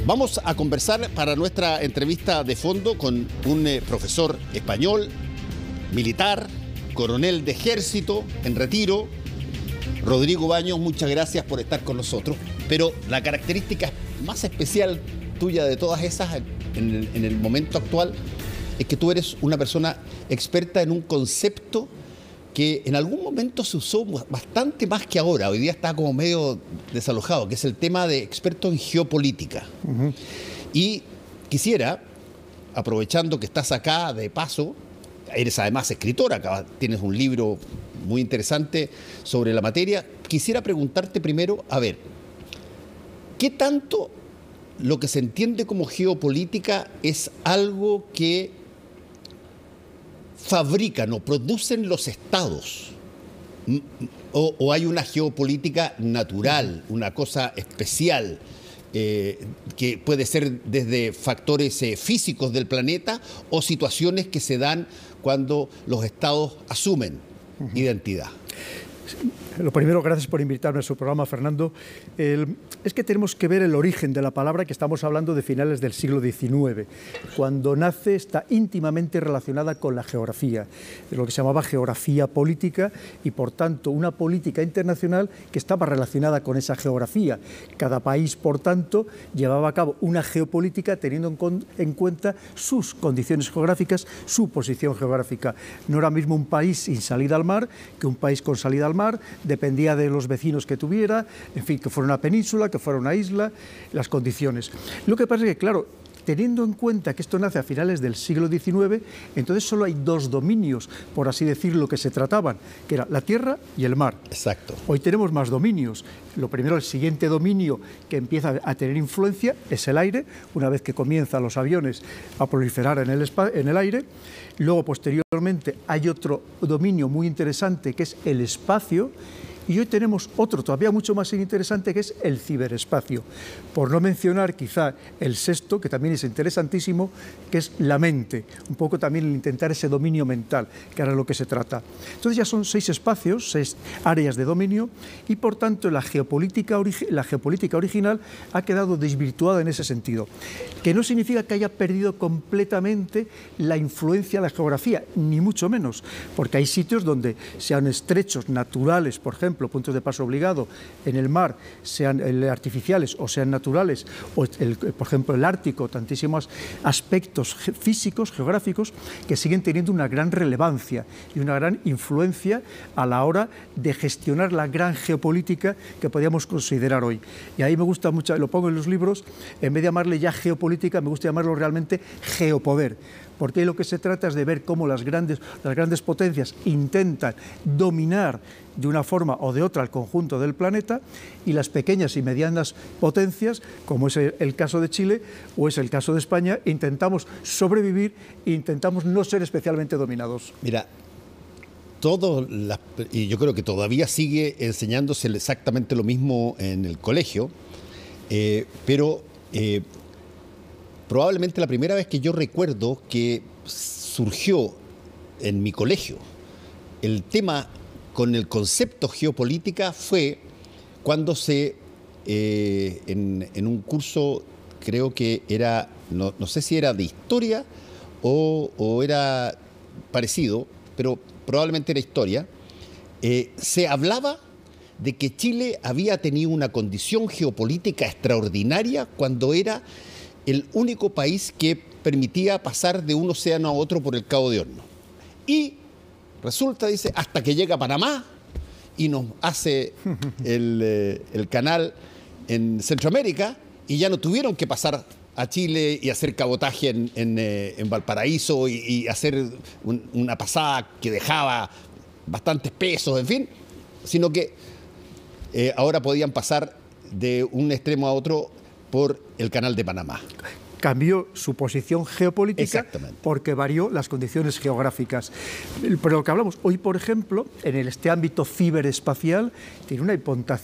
Vamos a conversar para nuestra entrevista de fondo con un profesor español, militar, coronel de ejército en retiro, Rodrigo Baños. Muchas gracias por estar con nosotros. Pero la característica más especial tuya de todas esas en el momento actual es que tú eres una persona experta en un concepto que en algún momento se usó bastante más que ahora. Hoy día está como medio desalojado, que es el tema de experto en geopolítica. Y quisiera, aprovechando que estás acá de paso, eres además escritora, tienes un libro muy interesante sobre la materia, quisiera preguntarte primero, a ver, ¿qué tanto lo que se entiende como geopolítica es algo que fabrican o producen los estados? ¿O hay una geopolítica natural, una cosa especial, que puede ser desde factores físicos del planeta o situaciones que se dan cuando los estados asumen identidad? Lo primero, gracias por invitarme a su programa, Fernando. Es que tenemos que ver el origen de la palabra, que estamos hablando de finales del siglo XIX. Cuando nace está íntimamente relacionada con la geografía, lo que se llamaba geografía política, y por tanto una política internacional que estaba relacionada con esa geografía. Cada país, por tanto, llevaba a cabo una geopolítica teniendo en cuenta sus condiciones geográficas, su posición geográfica. No era mismo un país sin salida al mar que un país con salida al mar, dependía de los vecinos que tuviera, en fin, que fuera una península, que fuera una isla, las condiciones. Lo que pasa es que, claro, teniendo en cuenta que esto nace a finales del siglo XIX, entonces solo hay dos dominios, por así decirlo, que se trataban, que era la tierra y el mar. Exacto. Hoy tenemos más dominios. Lo primero, el siguiente dominio que empieza a tener influencia es el aire, una vez que comienzan los aviones a proliferar en el aire. Luego, posteriormente, hay otro dominio muy interesante que es el espacio. Y hoy tenemos otro todavía mucho más interesante, que es el ciberespacio. Por no mencionar quizá el sexto, que también es interesantísimo, que es la mente. Un poco también el intentar ese dominio mental, que ahora es lo que se trata. Entonces ya son 6 espacios, 6 áreas de dominio, y por tanto la geopolítica original ha quedado desvirtuada en ese sentido. Que no significa que haya perdido completamente la influencia de la geografía, ni mucho menos, porque hay sitios donde sean estrechos naturales, por ejemplo, puntos de paso obligado en el mar, sean artificiales o sean naturales, o por ejemplo el Ártico, tantísimos aspectos físicos, geográficos, que siguen teniendo una gran relevancia y una gran influencia a la hora de gestionar la gran geopolítica que podríamos considerar hoy. Y ahí me gusta mucho, lo pongo en los libros, en vez de llamarle ya geopolítica, me gusta llamarlo realmente geopoder, porque ahí lo que se trata es de ver cómo las grandes potencias intentan dominar de una forma o de otra el conjunto del planeta, y las pequeñas y medianas potencias, como es el caso de Chile o es el caso de España, intentamos sobrevivir e intentamos no ser especialmente dominados. Mira, y yo creo que todavía sigue enseñándose exactamente lo mismo en el colegio, pero probablemente la primera vez que yo recuerdo que surgió en mi colegio el tema con el concepto geopolítica fue cuando en un curso, creo que era, no sé si era de historia o era parecido, pero probablemente era historia, se hablaba de que Chile había tenido una condición geopolítica extraordinaria cuando era el único país que permitía pasar de un océano a otro por el Cabo de Hornos. Y resulta, dice, hasta que llega Panamá y nos hace el canal en Centroamérica, y ya no tuvieron que pasar a Chile y hacer cabotaje en Valparaíso y hacer una pasada que dejaba bastantes pesos, en fin, sino que ahora podían pasar de un extremo a otro por el canal de Panamá. Cambió su posición geopolítica porque varió las condiciones geográficas. Pero lo que hablamos hoy, por ejemplo, en este ámbito ciberespacial, tiene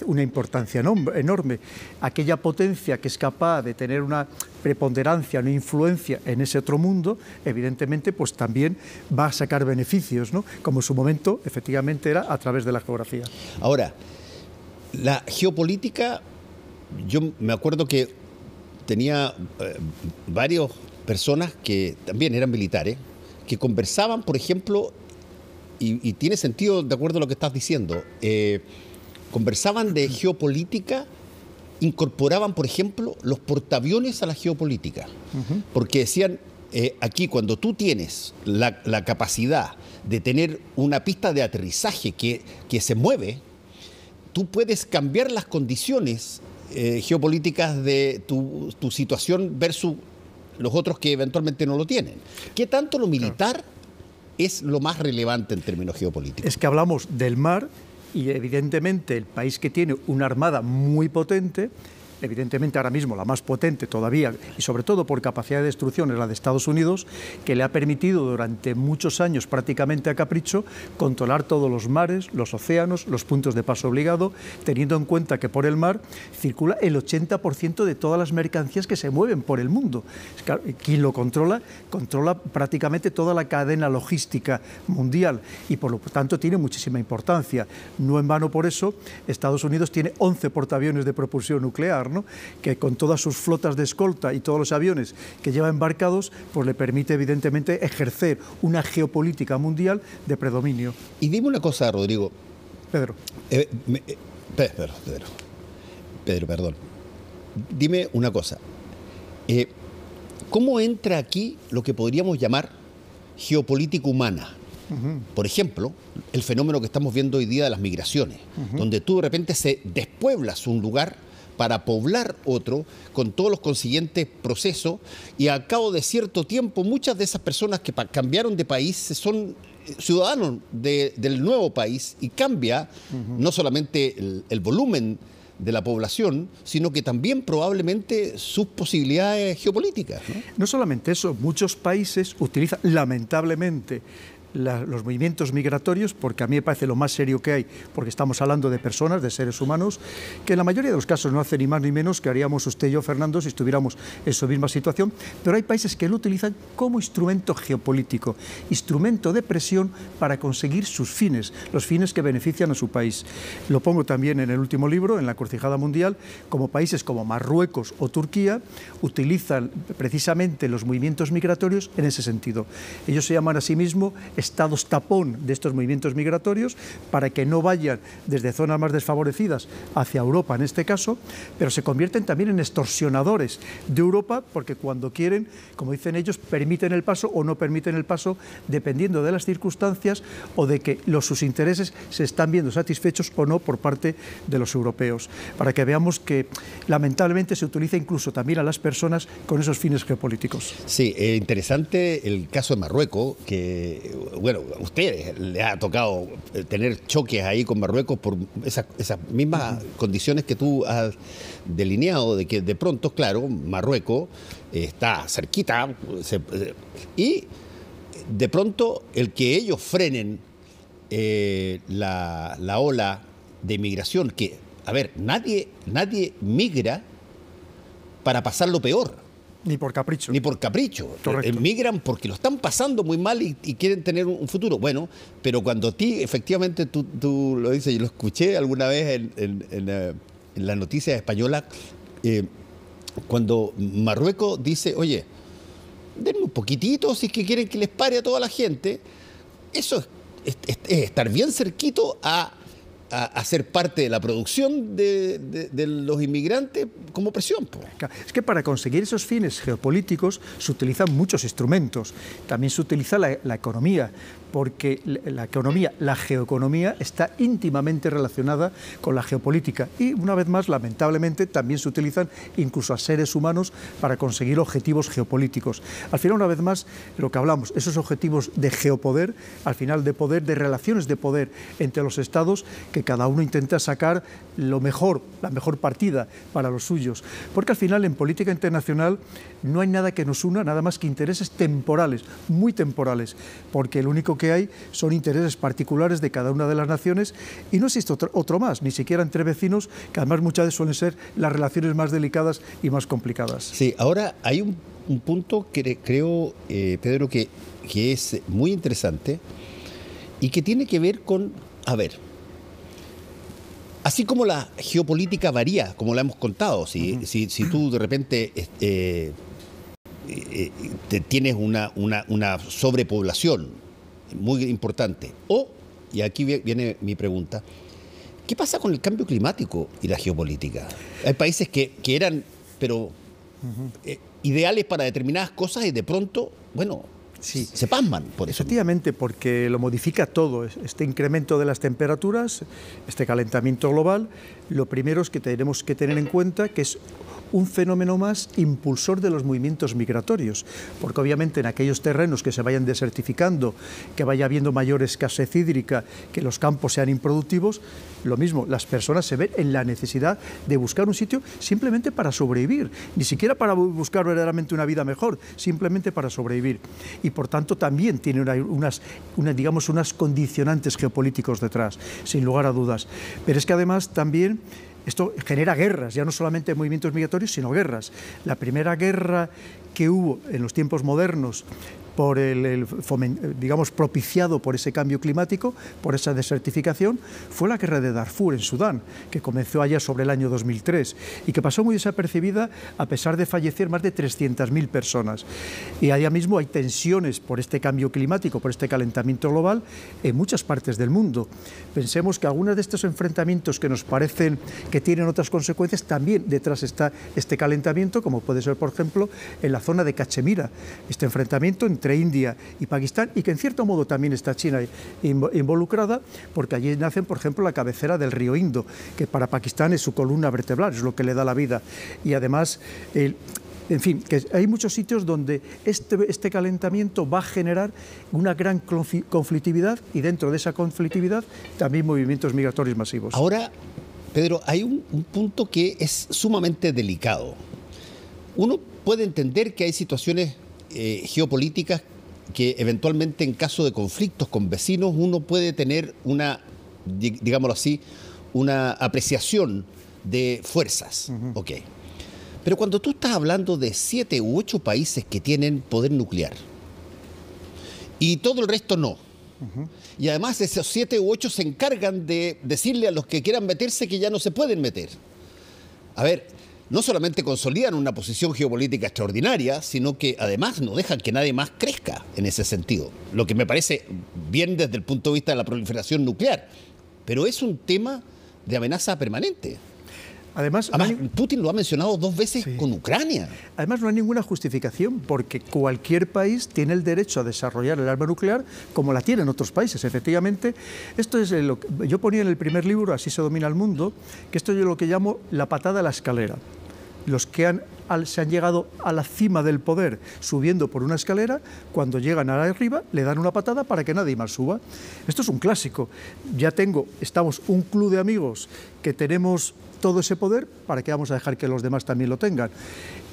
una importancia enorme. Aquella potencia que es capaz de tener una preponderancia, una influencia en ese otro mundo, evidentemente, pues también va a sacar beneficios, ¿no? Como en su momento, efectivamente, era a través de la geografía. Ahora, la geopolítica, yo me acuerdo que tenía varias personas que también eran militares, que conversaban, por ejemplo, y tiene sentido de acuerdo a lo que estás diciendo, conversaban de geopolítica, incorporaban, por ejemplo, los portaaviones a la geopolítica, porque decían, aquí cuando tú tienes la capacidad de tener una pista de aterrizaje que se mueve, tú puedes cambiar las condiciones geopolíticas de tu situación versus los otros que eventualmente no lo tienen. ¿Qué tanto lo militar es lo más relevante en términos geopolíticos? Es que hablamos del mar y evidentemente el país que tiene una armada muy potente, evidentemente ahora mismo la más potente todavía, y sobre todo por capacidad de destrucción, es la de Estados Unidos, que le ha permitido durante muchos años prácticamente a capricho controlar todos los mares, los océanos, los puntos de paso obligado, teniendo en cuenta que por el mar circula el 80% de todas las mercancías que se mueven por el mundo. Quien lo controla, controla prácticamente toda la cadena logística mundial y por lo tanto tiene muchísima importancia. No en vano por eso Estados Unidos tiene 11 portaaviones de propulsión nuclear, ¿no? Que con todas sus flotas de escolta y todos los aviones que lleva embarcados, pues le permite evidentemente ejercer una geopolítica mundial de predominio. Y dime una cosa, Rodrigo. Pedro. Pedro, perdón. Dime una cosa. ¿Cómo entra aquí lo que podríamos llamar geopolítica humana? Por ejemplo, el fenómeno que estamos viendo hoy día de las migraciones, donde tú de repente despueblas un lugar para poblar otro con todos los consiguientes procesos y al cabo de cierto tiempo muchas de esas personas que cambiaron de país son ciudadanos del nuevo país y cambia no solamente el volumen de la población, sino que también probablemente sus posibilidades geopolíticas, ¿no? No solamente eso, muchos países utilizan lamentablemente los movimientos migratorios, porque a mí me parece lo más serio que hay, porque estamos hablando de personas, de seres humanos, que en la mayoría de los casos no hacen ni más ni menos que haríamos usted y yo, Fernando, si estuviéramos en su misma situación, pero hay países que lo utilizan como instrumento geopolítico, instrumento de presión para conseguir sus fines, los fines que benefician a su país. Lo pongo también en el último libro, en la Encrucijada Mundial, como países como Marruecos o Turquía utilizan precisamente los movimientos migratorios en ese sentido. Ellos se llaman a sí mismos estados tapón de estos movimientos migratorios para que no vayan desde zonas más desfavorecidas hacia Europa en este caso, pero se convierten también en extorsionadores de Europa porque cuando quieren, como dicen ellos, permiten el paso o no permiten el paso dependiendo de las circunstancias o de que sus intereses se están viendo satisfechos o no por parte de los europeos. Para que veamos que lamentablemente se utiliza incluso también a las personas con esos fines geopolíticos. Sí, interesante el caso de Marruecos, que bueno, a ustedes les ha tocado tener choques ahí con Marruecos por esas mismas condiciones que tú has delineado, de que de pronto, claro, Marruecos está cerquita y de pronto el que ellos frenen la ola de migración, que, a ver, nadie migra para pasar lo peor. Ni por capricho. Ni por capricho. Migran porque lo están pasando muy mal y quieren tener un futuro. Bueno, pero cuando a ti, efectivamente, tú lo dices, yo lo escuché alguna vez en las noticias españolas, cuando Marruecos dice, oye, denme un poquitito si es que quieren que les pare a toda la gente, eso es estar bien cerquito a ser parte de la producción de los inmigrantes como presión. Es que para conseguir esos fines geopolíticos se utilizan muchos instrumentos. También se utiliza la economía, porque la geoeconomía está íntimamente relacionada con la geopolítica. Y una vez más, lamentablemente, también se utilizan incluso a seres humanos para conseguir objetivos geopolíticos. Al final, una vez más, lo que hablamos, esos objetivos de geopoder, al final de poder, de relaciones de poder entre los estados, que cada uno intenta sacar lo mejor, la mejor partida para los suyos. Porque al final, en política internacional, no hay nada que nos una, nada más que intereses temporales, muy temporales, porque lo único que hay son intereses particulares de cada una de las naciones y no existe otro más, ni siquiera entre vecinos, que además muchas veces suelen ser las relaciones más delicadas y más complicadas. Sí, ahora hay un punto que creo, Pedro, que es muy interesante y que tiene que ver con, a ver, Así como la geopolítica varía, como la hemos contado, si tú de repente tienes una sobrepoblación muy importante, y aquí viene mi pregunta, ¿qué pasa con el cambio climático y la geopolítica? Hay países que eran, pero ideales para determinadas cosas y de pronto, bueno, sí, se pasman por eso. Efectivamente, porque lo modifica todo. Este incremento de las temperaturas, este calentamiento global, lo primero es que tenemos que tener en cuenta que es un fenómeno más impulsor de los movimientos migratorios, porque obviamente en aquellos terrenos que se vayan desertificando, que vaya habiendo mayor escasez hídrica, que los campos sean improductivos, lo mismo, las personas se ven en la necesidad de buscar un sitio simplemente para sobrevivir, ni siquiera para buscar verdaderamente una vida mejor, simplemente para sobrevivir. Y por tanto también tiene unas condicionantes geopolíticos detrás, sin lugar a dudas. Pero es que además también esto genera guerras, ya no solamente movimientos migratorios, sino guerras. La primera guerra que hubo en los tiempos modernos, propiciado por ese cambio climático, por esa desertificación, fue la guerra de Darfur en Sudán, que comenzó allá sobre el año 2003 y que pasó muy desapercibida a pesar de fallecer más de 300.000 personas. Y allá mismo hay tensiones por este cambio climático, por este calentamiento global en muchas partes del mundo. Pensemos que algunos de estos enfrentamientos que nos parecen que tienen otras consecuencias, también detrás está este calentamiento, como puede ser, por ejemplo, en la zona de Cachemira, este enfrentamiento entre India y Pakistán, y que en cierto modo también está China involucrada, porque allí nacen, por ejemplo, la cabecera del río Indo, que para Pakistán es su columna vertebral, es lo que le da la vida. Y además, en fin, que hay muchos sitios donde este calentamiento va a generar una gran conflictividad, y dentro de esa conflictividad también movimientos migratorios masivos. Ahora, Pedro, hay un punto que es sumamente delicado. Uno puede entender que hay situaciones geopolíticas que eventualmente en caso de conflictos con vecinos uno puede tener digámoslo así, una apreciación de fuerzas. Ok. Pero cuando tú estás hablando de 7 u 8 países que tienen poder nuclear y todo el resto no, y además esos 7 u 8 se encargan de decirle a los que quieran meterse que ya no se pueden meter. A ver, no solamente consolidan una posición geopolítica extraordinaria, sino que además no dejan que nadie más crezca en ese sentido. Lo que me parece bien desde el punto de vista de la proliferación nuclear. Pero es un tema de amenaza permanente. Además, Putin lo ha mencionado 2 veces con Ucrania. Además, no hay ninguna justificación, porque cualquier país tiene el derecho a desarrollar el arma nuclear como la tienen otros países. Efectivamente, esto es lo que yo ponía en el primer libro, Así se domina el mundo, que esto yo lo que llamo la patada a la escalera. Los que se han llegado a la cima del poder subiendo por una escalera, cuando llegan arriba le dan una patada para que nadie más suba. Esto es un clásico. Estamos un club de amigos que tenemos todo ese poder, ¿para qué vamos a dejar que los demás también lo tengan?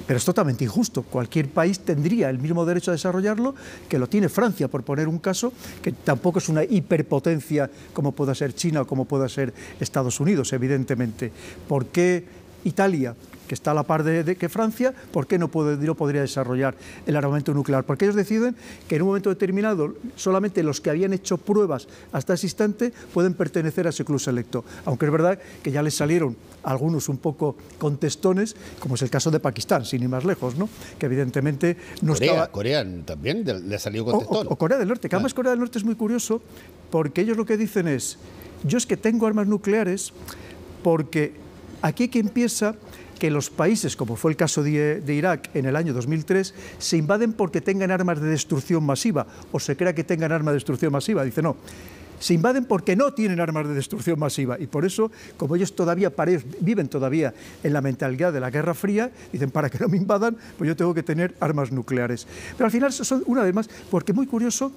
Pero es totalmente injusto. Cualquier país tendría el mismo derecho a desarrollarlo que lo tiene Francia, por poner un caso, que tampoco es una hiperpotencia como pueda ser China o como pueda ser Estados Unidos, evidentemente. ¿Por qué Italia, que está a la par que Francia, por qué no podría desarrollar el armamento nuclear? Porque ellos deciden que en un momento determinado solamente los que habían hecho pruebas hasta ese instante pueden pertenecer a ese club selecto. Aunque es verdad que ya les salieron algunos un poco contestones, como es el caso de Pakistán, sin ir más lejos, ¿no? Que evidentemente no estaba... Corea también le salió contestón. O Corea del Norte, que además Corea del Norte es muy curioso, porque ellos lo que dicen es: yo es que tengo armas nucleares porque aquí que empieza que los países, como fue el caso de Irak en el año 2003, se invaden porque tengan armas de destrucción masiva, o se crea que tengan armas de destrucción masiva. Dice, no, se invaden porque no tienen armas de destrucción masiva, y por eso, como ellos viven todavía en la mentalidad de la Guerra Fría, dicen, para que no me invadan, pues yo tengo que tener armas nucleares. Pero al final son, una vez más, porque es muy curioso,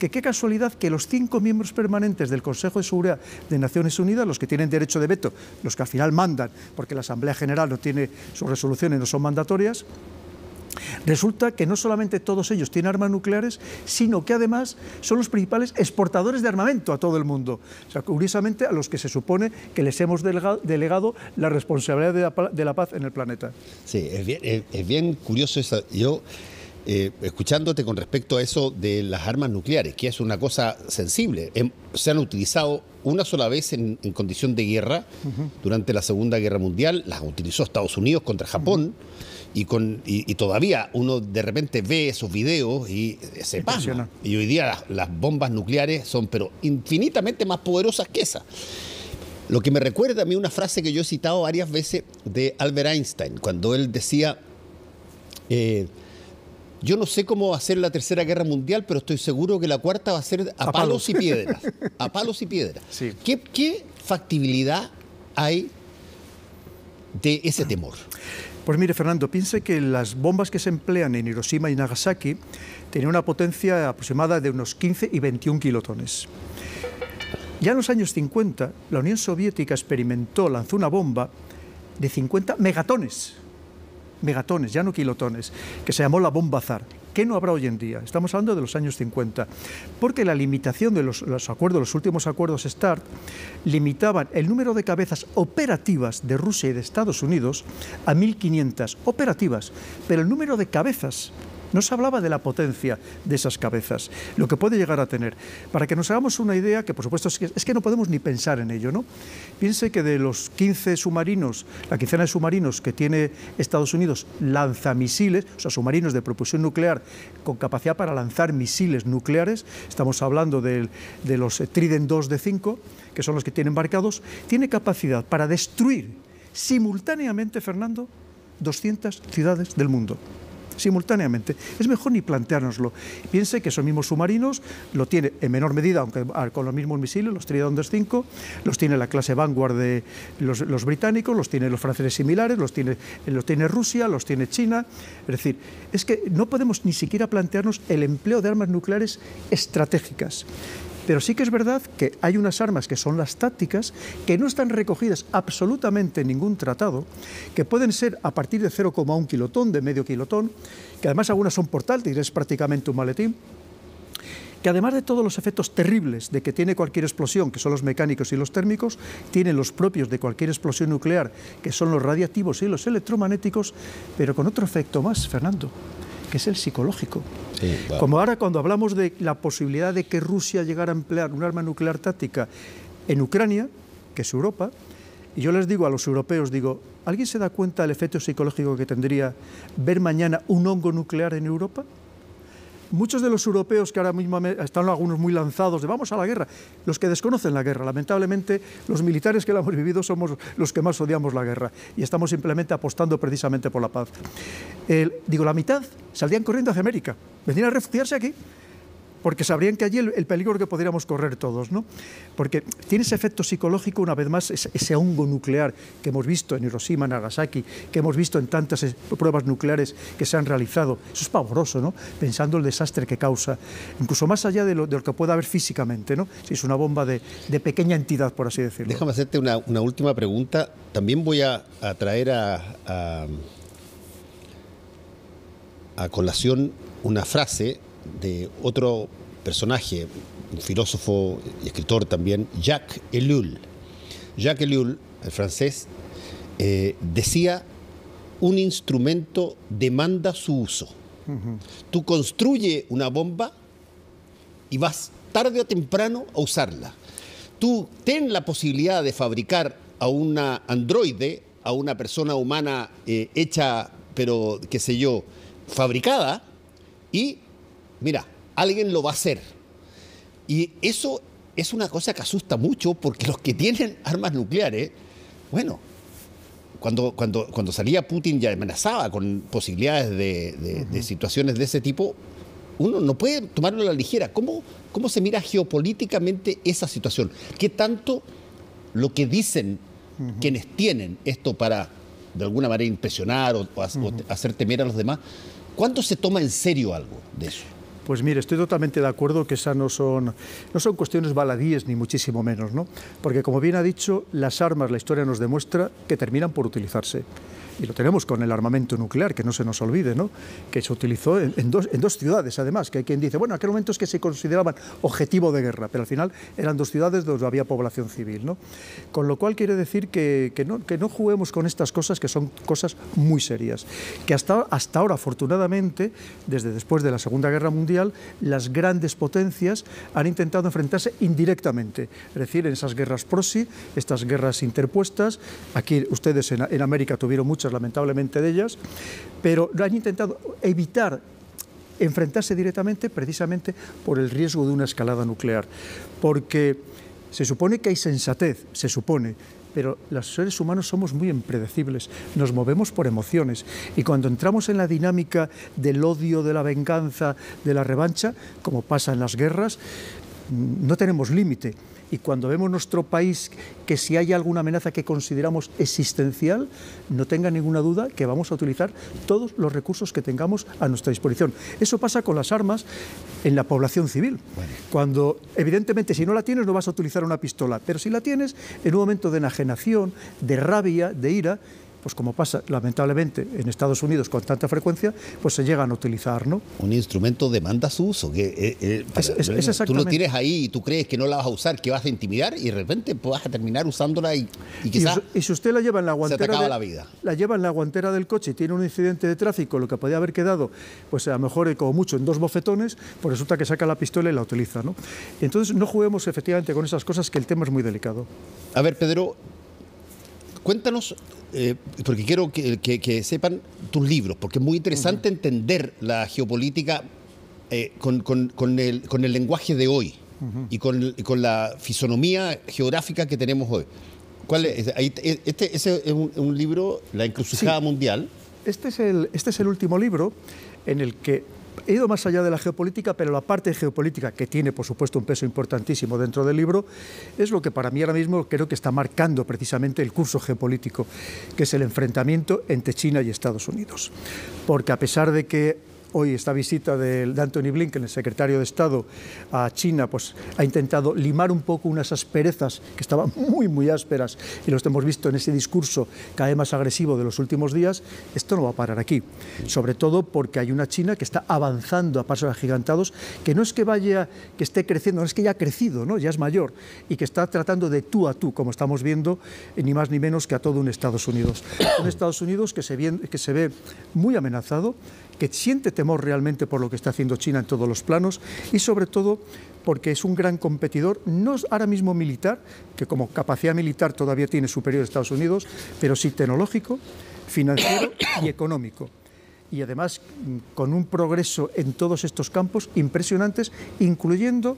que qué casualidad que los 5 miembros permanentes del Consejo de Seguridad de Naciones Unidas, los que tienen derecho de veto, los que al final mandan, porque la Asamblea General no tiene sus resoluciones, no son mandatorias, resulta que no solamente todos ellos tienen armas nucleares, sino que además son los principales exportadores de armamento a todo el mundo. O sea, curiosamente, a los que se supone que les hemos delegado la responsabilidad de la paz en el planeta. Sí, es bien curioso eso. Yo, escuchándote con respecto a eso de las armas nucleares, que es una cosa sensible, se han utilizado una sola vez en condición de guerra, durante la Segunda Guerra Mundial, las utilizó Estados Unidos contra Japón, y todavía uno de repente ve esos videos y se pasma. Y hoy día las bombas nucleares son pero infinitamente más poderosas que esas. Lo que me recuerda a mí una frase que yo he citado varias veces de Albert Einstein, cuando él decía, yo no sé cómo va a ser la Tercera Guerra Mundial, pero estoy seguro que la cuarta va a ser a palos y piedras. A palos y piedras. Sí. ¿Qué factibilidad hay de ese temor? Pues mire, Fernando, piense que las bombas que se emplean en Hiroshima y Nagasaki tenían una potencia aproximada de unos 15 y 21 kilotones. Ya en los años 50, la Unión Soviética lanzó una bomba de 50 megatones, ya no kilotones, que se llamó la bomba Zar. ¿Qué no habrá hoy en día? Estamos hablando de los años 50, porque la limitación de los últimos acuerdos START, limitaban el número de cabezas operativas de Rusia y de Estados Unidos a 1.500 operativas, pero el número de cabezas, no se hablaba de la potencia de esas cabezas, lo que puede llegar a tener. Para que nos hagamos una idea, que por supuesto es que no podemos ni pensar en ello, ¿no? Piense que de los 15 submarinos, la quincena de submarinos que tiene Estados Unidos, lanzamisiles, o sea, submarinos de propulsión nuclear con capacidad para lanzar misiles nucleares, estamos hablando de los Trident II de 5, que son los que tiene embarcados, tiene capacidad para destruir simultáneamente, Fernando, 200 ciudades del mundo. Simultáneamente. Es mejor ni planteárnoslo. Piense que esos mismos submarinos lo tiene en menor medida, aunque con los mismos misiles, los Trident II, los tiene la clase Vanguard de los británicos, los tiene los franceses similares, los tiene Rusia, los tiene China. Es decir, es que no podemos ni siquiera plantearnos el empleo de armas nucleares estratégicas. Pero sí que es verdad que hay unas armas que son las tácticas, que no están recogidas absolutamente en ningún tratado, que pueden ser a partir de 0,1 kilotón, de medio kilotón, que además algunas son portátiles, es prácticamente un maletín, que además de todos los efectos terribles de que tiene cualquier explosión, que son los mecánicos y los térmicos, tienen los propios de cualquier explosión nuclear, que son los radiactivos y los electromagnéticos, pero con otro efecto más, Fernando, que es el psicológico. Sí, claro. Como ahora cuando hablamos de la posibilidad de que Rusia llegara a emplear un arma nuclear táctica en Ucrania, que es Europa, y yo les digo a los europeos, digo, ¿alguien se da cuenta del efecto psicológico que tendría ver mañana un hongo nuclear en Europa? Muchos de los europeos que ahora mismo están algunos muy lanzados de vamos a la guerra, los que desconocen la guerra, lamentablemente los militares que la hemos vivido somos los que más odiamos la guerra y estamos simplemente apostando precisamente por la paz. La mitad saldrían corriendo hacia América, venían a refugiarse aquí, porque sabrían que allí el peligro que podríamos correr todos, ¿no? Porque tiene ese efecto psicológico, una vez más, ese hongo nuclear que hemos visto en Hiroshima, Nagasaki, que hemos visto en tantas pruebas nucleares que se han realizado. Eso es pavoroso, ¿no? Pensando el desastre que causa, incluso más allá de lo que pueda haber físicamente, ¿no? Si es una bomba de pequeña entidad, por así decirlo. Déjame hacerte una última pregunta. También voy a traer a colación una frase de otro personaje, un filósofo y escritor también, Jacques Ellul. Jacques Ellul, el francés, decía, un instrumento demanda su uso. Tú construyes una bomba y vas tarde o temprano a usarla. Tú ten la posibilidad de fabricar a una androide, a una persona humana hecha, pero qué sé yo, fabricada, y mira, alguien lo va a hacer. Y eso es una cosa que asusta mucho porque los que tienen armas nucleares, bueno, cuando salía Putin ya amenazaba con posibilidades de situaciones de ese tipo, uno no puede tomarlo a la ligera. ¿Cómo se mira geopolíticamente esa situación? ¿Qué tanto lo que dicen quienes tienen esto para, de alguna manera, impresionar o hacer temer a los demás, cuánto se toma en serio algo de eso? Pues mire, estoy totalmente de acuerdo que esas no son cuestiones baladíes ni muchísimo menos, ¿no? Porque como bien ha dicho, las armas, la historia nos demuestra que terminan por utilizarse. y lo tenemos con el armamento nuclear, que no se nos olvide, ¿no? Que se utilizó en dos ciudades, además, que hay quien dice, bueno, en aquel momento es que se consideraban objetivo de guerra, pero al final eran 2 ciudades donde había población civil, ¿no? Con lo cual quiere decir que no juguemos con estas cosas, que son cosas muy serias, que hasta ahora, afortunadamente, desde después de la Segunda Guerra Mundial, las grandes potencias han intentado enfrentarse indirectamente, es decir, en esas guerras proxy, estas guerras interpuestas. Aquí ustedes en América tuvieron muchas, lamentablemente, de ellas, pero han intentado evitar enfrentarse directamente precisamente por el riesgo de una escalada nuclear, porque se supone que hay sensatez, se supone, pero los seres humanos somos muy impredecibles, nos movemos por emociones, y cuando entramos en la dinámica del odio, de la venganza, de la revancha, como pasa en las guerras, no tenemos límite. Y cuando vemos nuestro país, que si hay alguna amenaza que consideramos existencial, no tenga ninguna duda que vamos a utilizar todos los recursos que tengamos a nuestra disposición. Eso pasa con las armas en la población civil. Bueno. Cuando, evidentemente, si no la tienes, no vas a utilizar una pistola, pero si la tienes, en un momento de enajenación, de rabia, de ira, pues como pasa lamentablemente en Estados Unidos con tanta frecuencia, pues se llegan a utilizar, ¿no? Un instrumento demanda su uso, que tú lo tienes ahí y tú crees que no la vas a usar, que vas a intimidar, y de repente pues, vas a terminar usándola y quizás y si usted la lleva en la guantera, se te acaba la vida. La lleva en la guantera del coche y tiene un incidente de tráfico, lo que podía haber quedado, pues a lo mejor como mucho en 2 bofetones, pues resulta que saca la pistola y la utiliza, ¿no? Entonces no juguemos efectivamente con esas cosas, que el tema es muy delicado. A ver, Pedro, cuéntanos, porque quiero que sepan tus libros, porque es muy interesante entender la geopolítica con el lenguaje de hoy y con la fisonomía geográfica que tenemos hoy. ¿Cuál es? Ese es un libro, La encrucijada mundial. Este es el último libro en el que he ido más allá de la geopolítica, pero la parte geopolítica, que tiene, por supuesto, un peso importantísimo dentro del libro, es lo que para mí ahora mismo creo que está marcando precisamente el curso geopolítico, que es el enfrentamiento entre China y Estados Unidos. Porque a pesar de que hoy esta visita de Antony Blinken, el secretario de Estado, a China, pues ha intentado limar un poco unas asperezas que estaban muy, muy ásperas, y los hemos visto en ese discurso cada vez más agresivo de los últimos días. Esto no va a parar aquí, sobre todo porque hay una China que está avanzando a pasos agigantados, que no es que esté creciendo, no es que ya ha crecido, ¿no? Ya es mayor, y que está tratando de tú a tú, como estamos viendo, ni más ni menos que a todo un Estados Unidos. Un Estados Unidos que se ve muy amenazado, que siente temor realmente por lo que está haciendo China en todos los planos, y sobre todo porque es un gran competidor, no es ahora mismo militar, que como capacidad militar todavía tiene superior a Estados Unidos, pero sí tecnológico, financiero y económico. Y además con un progreso en todos estos campos impresionantes, incluyendo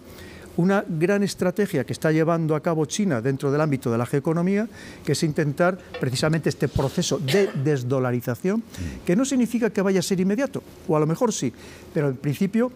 una gran estrategia que está llevando a cabo China dentro del ámbito de la geoeconomía, que es intentar precisamente este proceso de desdolarización, que no significa que vaya a ser inmediato, o a lo mejor sí, pero en principio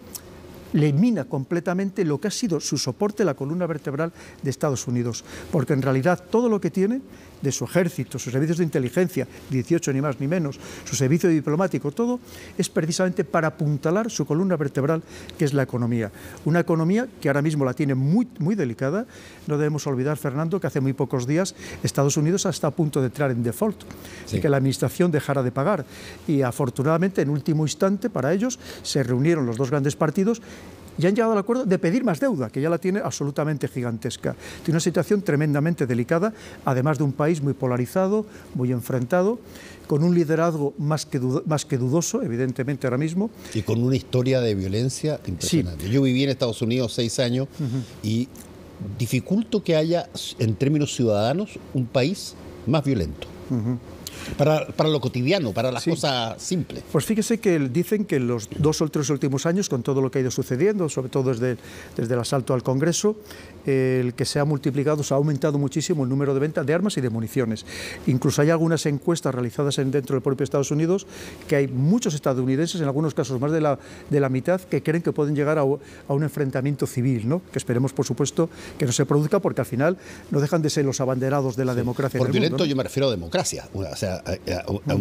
elimina completamente lo que ha sido su soporte, la columna vertebral de Estados Unidos, porque en realidad todo lo que tiene de su ejército, sus servicios de inteligencia, 18 ni más ni menos, su servicio diplomático, todo es precisamente para apuntalar su columna vertebral, que es la economía. Una economía que ahora mismo la tiene muy, muy delicada. No debemos olvidar, Fernando, que hace muy pocos días Estados Unidos está a punto de entrar en default, sí, y que la administración dejara de pagar. Y afortunadamente, en último instante, para ellos, se reunieron los 2 grandes partidos y han llegado al acuerdo de pedir más deuda, que ya la tiene absolutamente gigantesca. Tiene una situación tremendamente delicada, además de un país muy polarizado, muy enfrentado, con un liderazgo más que dudoso, evidentemente ahora mismo. Y con una historia de violencia impresionante. Sí. Yo viví en Estados Unidos 6 años y dificulto que haya, en términos ciudadanos, un país más violento. Para lo cotidiano, para las cosas simples. Pues fíjese que dicen que en los 2 o 3 últimos años, con todo lo que ha ido sucediendo, sobre todo desde el asalto al Congreso, el que se ha multiplicado, se ha aumentado muchísimo el número de ventas de armas y de municiones. Incluso hay algunas encuestas realizadas dentro del propio Estados Unidos, que hay muchos estadounidenses, en algunos casos más de la mitad, que creen que pueden llegar a un enfrentamiento civil, ¿no? Que esperemos, por supuesto, que no se produzca, porque al final no dejan de ser los abanderados de la democracia. Por violento, mundo, ¿no? Yo me refiero a democracia, o sea, a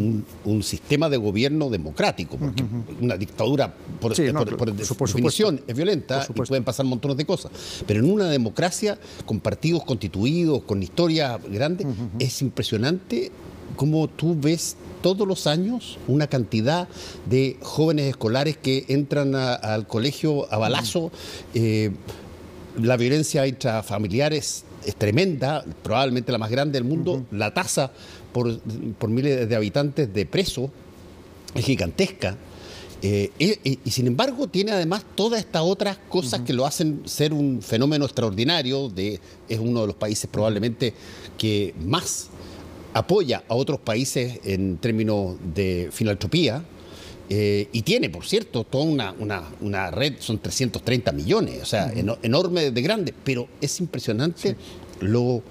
un sistema de gobierno democrático, porque una dictadura por definición es violenta y pueden pasar montones de cosas, pero en una democracia con partidos constituidos, con historia grande, es impresionante cómo tú ves todos los años una cantidad de jóvenes escolares que entran al colegio a balazo. La violencia intrafamiliar es tremenda, probablemente la más grande del mundo. La tasa por miles de habitantes de presos es gigantesca. Y sin embargo tiene además todas estas otras cosas que lo hacen ser un fenómeno extraordinario. Es uno de los países probablemente que más apoya a otros países en términos de filantropía. Y tiene, por cierto, toda una red, son 330 millones, o sea, enorme de grande, pero es impresionante lo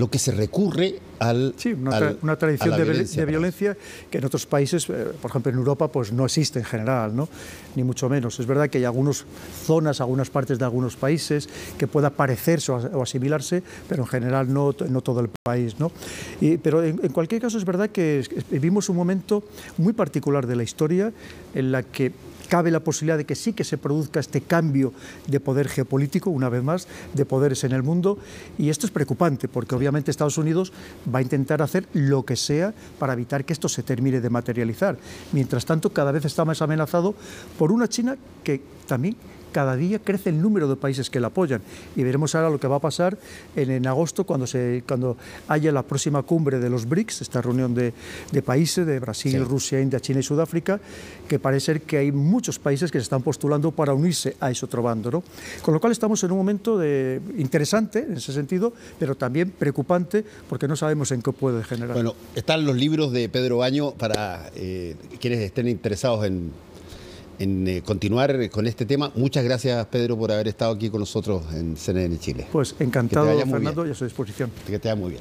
que se recurre una tradición de violencia que en otros países, por ejemplo en Europa, pues no existe en general, ¿no? Ni mucho menos. Es verdad que hay algunas zonas, algunas partes de algunos países que pueda parecerse o asimilarse, pero en general no todo el país, ¿no? Pero en cualquier caso es verdad que vivimos un momento muy particular de la historia en la que cabe la posibilidad de que sí que se produzca este cambio de poder geopolítico, una vez más, de poderes en el mundo, y esto es preocupante, porque obviamente Estados Unidos va a intentar hacer lo que sea para evitar que esto se termine de materializar. Mientras tanto, cada vez está más amenazado por una China que también cada día crece el número de países que la apoyan, y veremos ahora lo que va a pasar en agosto cuando haya la próxima cumbre de los BRICS, esta reunión de países de Brasil, Rusia, India, China y Sudáfrica, que parece ser que hay muchos países que se están postulando para unirse a ese otro bando, ¿no? Con lo cual estamos en un momento interesante en ese sentido, pero también preocupante porque no sabemos en qué puede generar. Bueno, están los libros de Pedro Baño para quienes estén interesados en continuar con este tema. Muchas gracias, Pedro, por haber estado aquí con nosotros en CNN Chile. Pues encantado, Fernando, y a su disposición. Que te vaya muy bien.